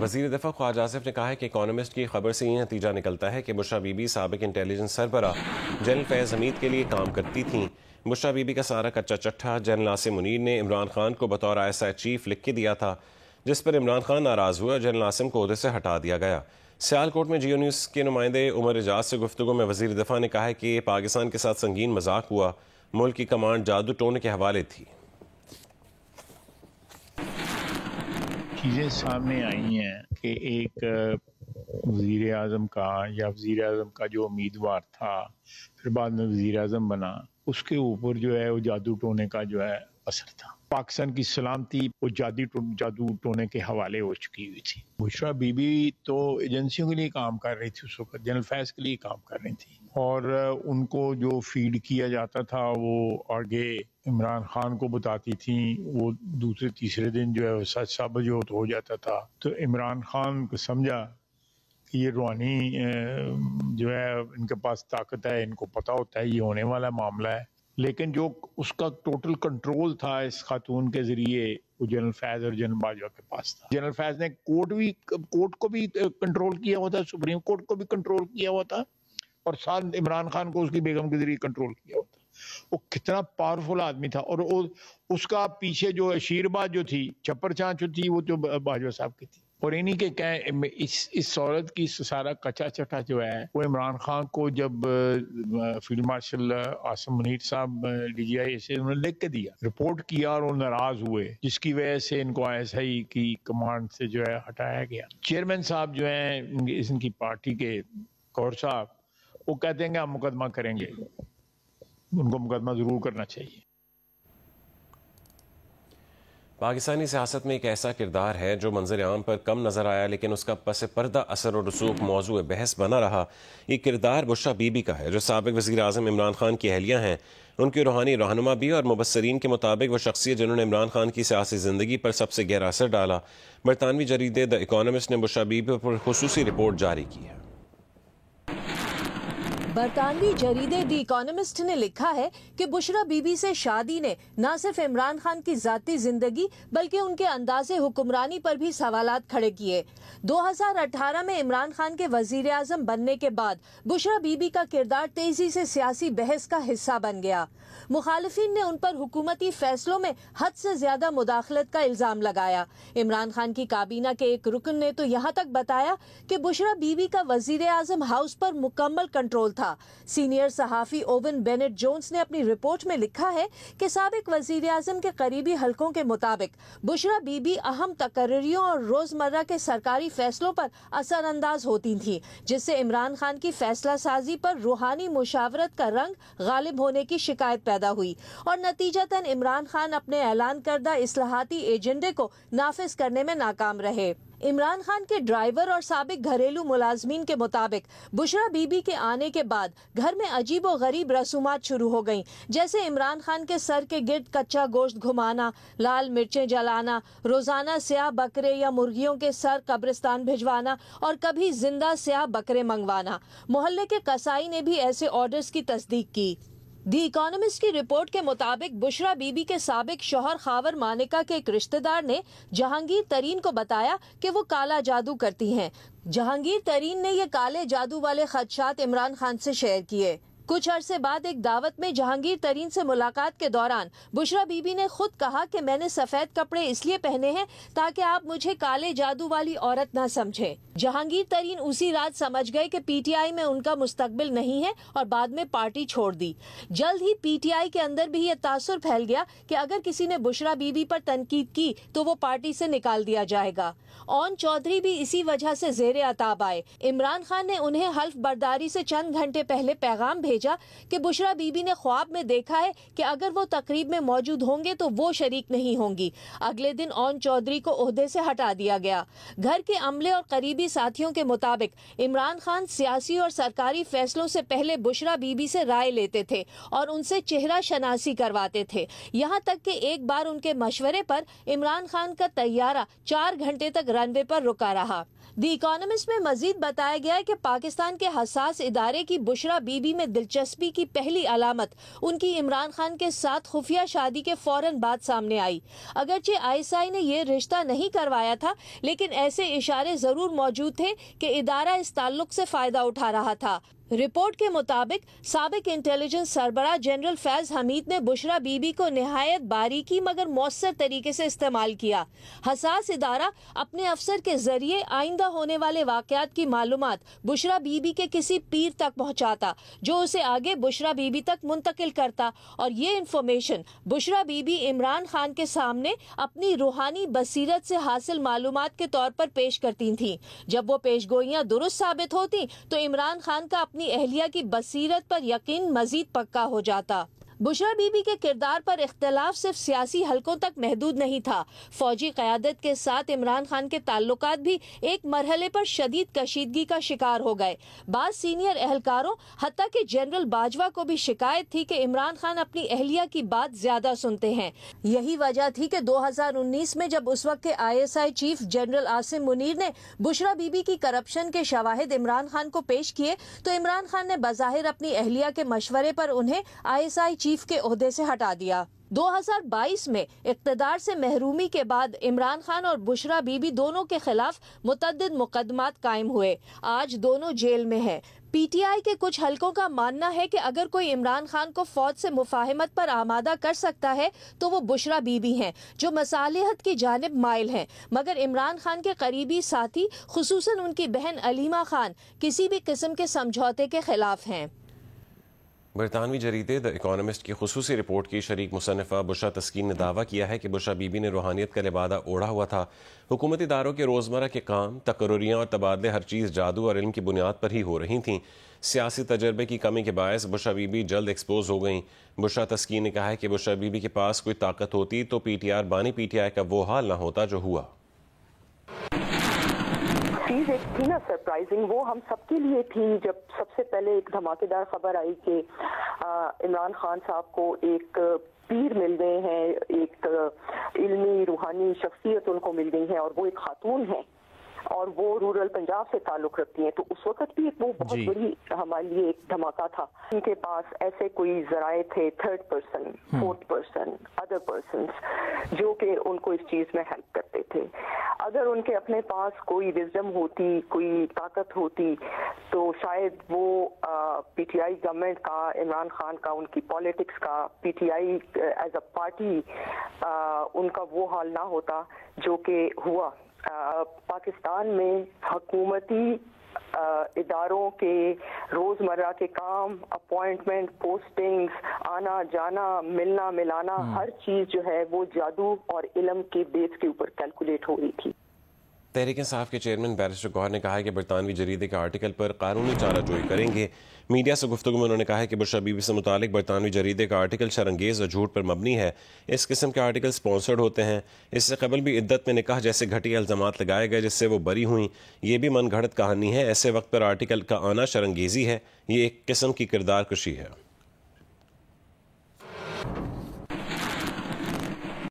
وزیر دفاع خواجہ آصف نے کہا ہے کہ اکانومسٹ کی خبر سے یہ نتیجہ نکلتا ہے کہ بشریٰ بی بی سابق انٹیلیجنس سربراہ جنرل فیض حمید کے لیے کام کرتی تھیں۔ بشریٰ بی بی کا سارا کچا چٹھا جنرل عاصم منیر نے عمران خان کو بطور ISI چیف لکھ کے دیا تھا، جس پر عمران خان ناراض ہوئے اور جنرل عاصم کو عہدے سے ہٹا دیا گیا۔ سیالکوٹ میں جیو نیوز کے نمائندے عمر اعجاز سے گفتگو میں وزیر دفاع نے کہا ہے کہ یہ پاکستان کے ساتھ سنگین مذاق ہوا، ملک کی کمانڈ جادو ٹونے کے حوالے تھی۔ چیزیں سامنے آئی ہیں کہ ایک وزیر اعظم کا یا وزیر اعظم کا جو امیدوار تھا پھر بعد میں وزیر اعظم بنا، اس کے اوپر جو ہے وہ جادو ٹونے کا جو ہے اثر تھا۔ پاکستان کی سلامتی وہ جادو ٹونے کے حوالے ہو چکی ہوئی تھی۔ بشریٰ بی بی تو ایجنسیوں کے لیے کام کر رہی تھی، اس وقت جنرل فیض کے لیے کام کر رہی تھی، اور ان کو جو فیڈ کیا جاتا تھا وہ آگے عمران خان کو بتاتی تھیں، وہ دوسرے تیسرے دن جو ہے وہ سچ ثابت ہو جاتا تھا۔ تو عمران خان کو سمجھا کہ یہ روحانی جو ہے ان کے پاس طاقت ہے، ان کو پتہ ہوتا ہے یہ ہونے والا معاملہ ہے، لیکن جو اس کا ٹوٹل کنٹرول تھا اس خاتون کے ذریعے وہ جنرل فیض اور جنرل باجوہ کے پاس تھا۔ جنرل فیض نے کورٹ کو بھی کنٹرول کیا ہوا تھا، سپریم کورٹ کو بھی کنٹرول کیا ہوا تھا، اور ساتھ عمران خان کو اس کی بیگم کے ذریعے کنٹرول کیا ہوا تھا۔ وہ کتنا پاورفل آدمی تھا، اور اس کا پیچھے جو شیرباز جو تھی، چپر چانچ جو تھی، وہ جو باجوہ صاحب کی تھی، اور انہی کے اس عورت کی سارا کچا چٹا جو ہے وہ عمران خان کو جب فیلڈ مارشل عاصم منیر صاحب DGI سے انہوں نے لکھ کے دیا، رپورٹ کیا، اور وہ ناراض ہوئے، جس کی وجہ سے ان کو ISI کی کمانڈ سے جو ہے ہٹایا گیا۔ چیئرمین صاحب جو ہیں ان کی پارٹی کے، کور صاحب، وہ کہتے ہیں کہ ہم مقدمہ کریں گے، ان کو مقدمہ ضرور کرنا چاہیے۔ پاکستانی سیاست میں ایک ایسا کردار ہے جو منظر عام پر کم نظر آیا لیکن اس کا پس پردہ اثر و رسوخ موضوع بحث بنا رہا۔ یہ کردار بشریٰ بی بی کا ہے، جو سابق وزیر اعظم عمران خان کی اہلیہ ہیں۔ ان کی روحانی رہنما بھی، اور مبصرین کے مطابق وہ شخصیت جنہوں نے عمران خان کی سیاسی زندگی پر سب سے گہرا اثر ڈالا۔ برطانوی جریدے دی اکانومسٹ نے بشریٰ بی بی پر خصوصی رپورٹ جاری کی ہے۔ برطانوی جریدے دی اکانومسٹ نے لکھا ہے کہ بشریٰ بی بی سے شادی نے نہ صرف عمران خان کی ذاتی زندگی بلکہ ان کے انداز حکمرانی پر بھی سوالات کھڑے کیے۔ 2018 میں عمران خان کے وزیر اعظم بننے کے بعد بشریٰ بی بی کا کردار تیزی سے سیاسی بحث کا حصہ بن گیا۔ مخالفین نے ان پر حکومتی فیصلوں میں حد سے زیادہ مداخلت کا الزام لگایا۔ عمران خان کی کابینہ کے ایک رکن نے تو یہاں تک بتایا کہ بشریٰ بی بی کا وزیر اعظم ہاؤس پر مکمل کنٹرول تھا۔ سینئر صحافی اوون بینٹ جونز نے اپنی رپورٹ میں لکھا ہے کہ سابق وزیر اعظم کے قریبی حلقوں کے مطابق بشریٰ بی بی اہم تقرریوں اور روزمرہ کے سرکاری فیصلوں پر اثر انداز ہوتی تھیں، جس سے عمران خان کی فیصلہ سازی پر روحانی مشاورت کا رنگ غالب ہونے کی شکایت پیدا ہوئی، اور نتیجتاً عمران خان اپنے اعلان کردہ اصلاحاتی ایجنڈے کو نافذ کرنے میں ناکام رہے۔ عمران خان کے ڈرائیور اور سابق گھریلو ملازمین کے مطابق بشریٰ بی بی کے آنے کے بعد گھر میں عجیب و غریب رسومات شروع ہو گئیں، جیسے عمران خان کے سر کے گرد کچا گوشت گھمانا، لال مرچیں جلانا، روزانہ سیاہ بکرے یا مرغیوں کے سر قبرستان بھجوانا، اور کبھی زندہ سیاہ بکرے منگوانا۔ محلے کے قصائی نے بھی ایسے آرڈرز کی تصدیق کی۔ دی اکانومسٹ کی رپورٹ کے مطابق بشریٰ بی بی کے سابق شوہر خاور مانیکا کے ایک رشتہ دار نے جہانگیر ترین کو بتایا کہ وہ کالا جادو کرتی ہیں۔ جہانگیر ترین نے یہ کالے جادو والے خدشات عمران خان سے شیئر کیے۔ کچھ عرصے بعد ایک دعوت میں جہانگیر ترین سے ملاقات کے دوران بشریٰ بی بی نے خود کہا کہ میں نے سفید کپڑے اس لیے پہنے ہیں تاکہ آپ مجھے کالے جادو والی عورت نہ سمجھیں۔ جہانگیر ترین اسی رات سمجھ گئے کہ PTI میں ان کا مستقبل نہیں ہے، اور بعد میں پارٹی چھوڑ دی۔ جلد ہی PTI کے اندر بھی یہ تاثر پھیل گیا کہ اگر کسی نے بشریٰ بی بی پر تنقید کی تو وہ پارٹی سے نکال دیا جائے گا۔ اون چودھری بھی اسی وجہ سے زیر عتاب آئے۔ عمران خان نے انہیں حلف برداری سے چند گھنٹے پہلے پیغام بھیجا کہ بشریٰ بی بی نے خواب میں دیکھا ہے کہ اگر وہ تقریب میں موجود ہوں گے تو وہ شریک نہیں ہوں گی۔ اگلے دن اون چودھری کو عہدے سے ہٹا دیا گیا۔ گھر کے عملے اور قریبی ساتھیوں کے مطابق عمران خان سیاسی اور سرکاری فیصلوں سے پہلے بشریٰ بی بی سے رائے لیتے تھے اور ان سے چہرہ شناسی کرواتے تھے، یہاں تک کہ ایک بار ان کے مشورے پر عمران خان کا طیارہ 4 گھنٹے تک رن وے پر رکا رہا۔ دی اکانومسٹ میں مزید بتایا گیا ہے کہ پاکستان کے حساس ادارے کی بشریٰ بی بی میں دلچسپی دلچسپی کی پہلی علامت ان کی عمران خان کے ساتھ خفیہ شادی کے فوراً بعد سامنے آئی۔ اگرچہ ISI نے یہ رشتہ نہیں کروایا تھا، لیکن ایسے اشارے ضرور موجود تھے کہ ادارہ اس تعلق سے فائدہ اٹھا رہا تھا۔ رپورٹ کے مطابق سابق انٹیلیجنس سربراہ جنرل فیض حمید نے بشرا بی بی کو نہایت باریکی مگر مؤثر طریقے سے استعمال کیا۔ حساس ادارہ اپنے افسر کے ذریعے آئندہ ہونے والے واقعات کی معلومات بشرا بی بی کے کسی پیر تک پہنچاتا، جو اسے آگے بشرا بی بی تک منتقل کرتا، اور یہ information Bushra be be Imran Khan کے سامنے اپنی روحانی بصیرت سے حاصل معلومات کے طور پر پیش کرتی تھیں۔ جب وہ پیش گوئیاں درست ثابت ہوتی تو عمران خان کا اپنی اہلیہ کی بصیرت پر یقین مزید پکا ہو جاتا۔ بشرا بی بی کے کردار پر اختلاف صرف سیاسی حلقوں تک محدود نہیں تھا۔ فوجی قیادت کے ساتھ عمران خان کے تعلقات بھی ایک مرحلے پر شدید کشیدگی کا شکار ہو گئے۔ بعض سینئر اہلکاروں حتیٰ کہ جنرل باجوہ کو بھی شکایت تھی کہ عمران خان اپنی اہلیہ کی بات زیادہ سنتے ہیں۔ یہی وجہ تھی کہ 2019 میں جب اس وقت کے ISI chief general Asim Munir نے بشرا بی بی کی کرپشن کے شواہد عمران خان کو پیش کیے تو عمران خان نے بظاہر اپنی اہلیہ کے مشورے پر انہیں ISI چیف کے عہدے سے ہٹا دیا۔ 2022 میں اقتدار سے محرومی کے بعد عمران خان اور بشرا بی بی دونوں کے خلاف متعدد مقدمات قائم ہوئے۔ آج دونوں جیل میں ہیں۔ PTI کے کچھ حلقوں کا ماننا ہے کہ اگر کوئی عمران خان کو فوج سے مفاہمت پر آمادہ کر سکتا ہے تو وہ بشرا بی بی ہیں، جو مصالحت کی جانب مائل ہیں، مگر عمران خان کے قریبی ساتھی خصوصاً ان کی بہن علیمہ خان کسی بھی قسم کے سمجھوتے کے خلاف ہیں۔ برطانوی جریدے دی اکانومسٹ کی خصوصی رپورٹ کی شریک مصنفہ بشرا تسکین نے دعویٰ کیا ہے کہ بشرا بی بی نے روحانیت کا لبادہ اوڑھا ہوا تھا۔ حکومتی اداروں کے روزمرہ کے کام، تقرریاں اور تبادلے ہر چیز جادو اور علم کی بنیاد پر ہی ہو رہی تھیں۔ سیاسی تجربے کی کمی کے باعث بشرا بی بی جلد ایکسپوز ہو گئیں۔ بشرا تسکین نے کہا ہے کہ بشرا بی بی کے پاس کوئی طاقت ہوتی تو PTR بانی PTI کا وہ حال نہ ہوتا جو ہوا۔ چیز ایک تھی نا سرپرائزنگ، وہ ہم سب کے لیے تھی جب سب سے پہلے ایک دھماکے دار خبر آئی کہ عمران خان صاحب کو ایک پیر مل گئے ہیں، ایک علمی روحانی شخصیت ان کو مل گئی ہے، اور وہ ایک خاتون ہے اور وہ رورل پنجاب سے تعلق رکھتی ہیں۔ تو اس وقت بھی وہ بہت بڑی ہمارے لیے ایک دھماکہ تھا۔ ان کے پاس ایسے کوئی ذرائع تھے، third person, fourth person, other persons, جو کہ ان کو اس چیز میں ہیلپ کرتے تھے۔ اگر ان کے اپنے پاس کوئی وزڈم ہوتی، کوئی طاقت ہوتی، تو شاید وہ PTI گورنمنٹ کا، عمران خان کا، ان کی پالیٹکس کا، PTI ایز اے پارٹی ان کا وہ حال نہ ہوتا جو کہ ہوا۔ پاکستان میں حکومتی اداروں کے روزمرہ کے کام، اپوائنٹمنٹ، پوسٹنگز، آنا جانا، ملنا ملانا، ہر چیز جو ہے وہ جادو اور علم کے بیس کے اوپر کیلکولیٹ ہو رہی تھی۔ تحریک انصاف کے چیئرمین بیرسٹر گوہر نے کہا ہے کہ برطانوی جریدے کے آرٹیکل پر قانونی چارہ جوئی کریں گے۔ میڈیا سے گفتگو میں انہوں نے کہا ہے کہ بشرا بی بی سے متعلق برطانوی جریدے کا آرٹیکل شرانگیز اور جھوٹ پر مبنی ہے۔ اس قسم کے آرٹیکل سپانسرڈ ہوتے ہیں۔ اس سے قبل بھی عدت میں نکاح جیسے گھٹیا الزامات لگائے گئے جس سے وہ بری ہوئیں۔ یہ بھی من گھڑت کہانی ہے۔ ایسے وقت پر آرٹیکل کا آنا شرانگیزی ہے۔ یہ ایک قسم کی کردار کشی ہے۔